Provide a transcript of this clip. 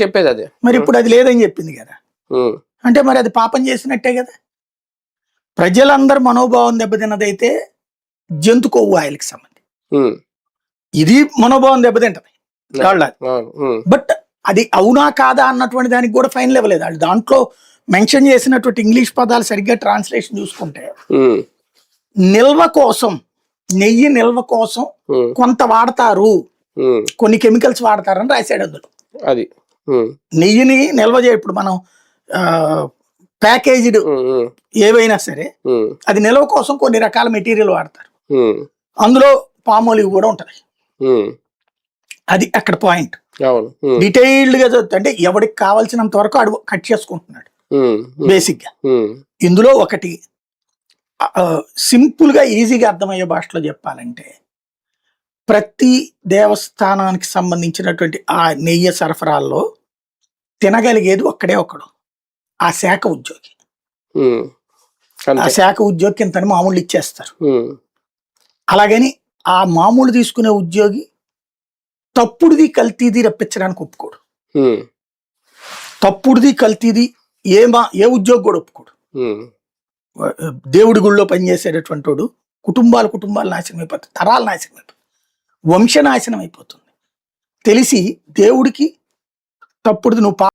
చెప్పేది అదే. మరి ఇప్పుడు అది లేదని చెప్పింది కదా. అంటే మరి అది పాపం చేసినట్టే కదా. ప్రజలందరూ మనోభావం దెబ్బతిన్నదైతే జంతు కొవ్వు ఆయిల్కి సంబంధించి ఇది మనోభావం దెబ్బతింటది వాళ్ళది. బట్ అది అవునా కాదా అన్నటువంటి దానికి కూడా ఫైనల్ ఇవ్వలేదు వాళ్ళు. దాంట్లో మెన్షన్ చేసినటువంటి ఇంగ్లీష్ పదాలు సరిగ్గా ట్రాన్స్లేషన్ చూసుకుంటే నిల్వ కోసం, నెయ్యి నిల్వ కోసం కొంత వాడతారు, కొన్ని కెమికల్స్ వాడతారని రాశాడు అందులో. అది నెయ్యిని నిల్వ చేయ, ఇప్పుడు మనం ప్యాకేజ్డ్ ఏవైనా సరే అది నిల్వ కోసం కొన్ని రకాల మెటీరియల్ వాడతారు, అందులో పామోలివ్ కూడా ఉంటది. అది అక్కడ పాయింట్. డీటెయిల్డ్ గా చదువుతా అంటే ఎవరికి కావాల్సినంత వరకు అడుగు కట్ చేసుకుంటున్నాడు బేసిక్ గా. ఇందులో ఒకటి సింపుల్ గా ఈజీగా అర్థమయ్యే భాషలో చెప్పాలంటే, ప్రతి దేవస్థానానికి సంబంధించినటువంటి ఆ నెయ్యి సరఫరాల్లో తినగలిగేది ఒక్కడే ఒకడు, ఆ శాఖ ఉద్యోగి. ఆ శాఖ ఉద్యోగికి ఇంతని మామూలు ఇచ్చేస్తారు. అలాగని ఆ మామూలు తీసుకునే ఉద్యోగి తప్పుడుది కల్తీది రప్పించడానికి ఒప్పుకోడు. తప్పుడుది కల్తీది ఏ ఉద్యోగి కూడా ఒప్పుకోడు. దేవుడి గుళ్ళో పనిచేసేటటువంటి వాడు కుటుంబాలు నాశనం అయిపోతాయి, తరాలు నాశనం అయిపోతాయి, వంశనాశనం అయిపోతుంది. తెలిసి దేవుడికి తప్పుడుది నువ్వు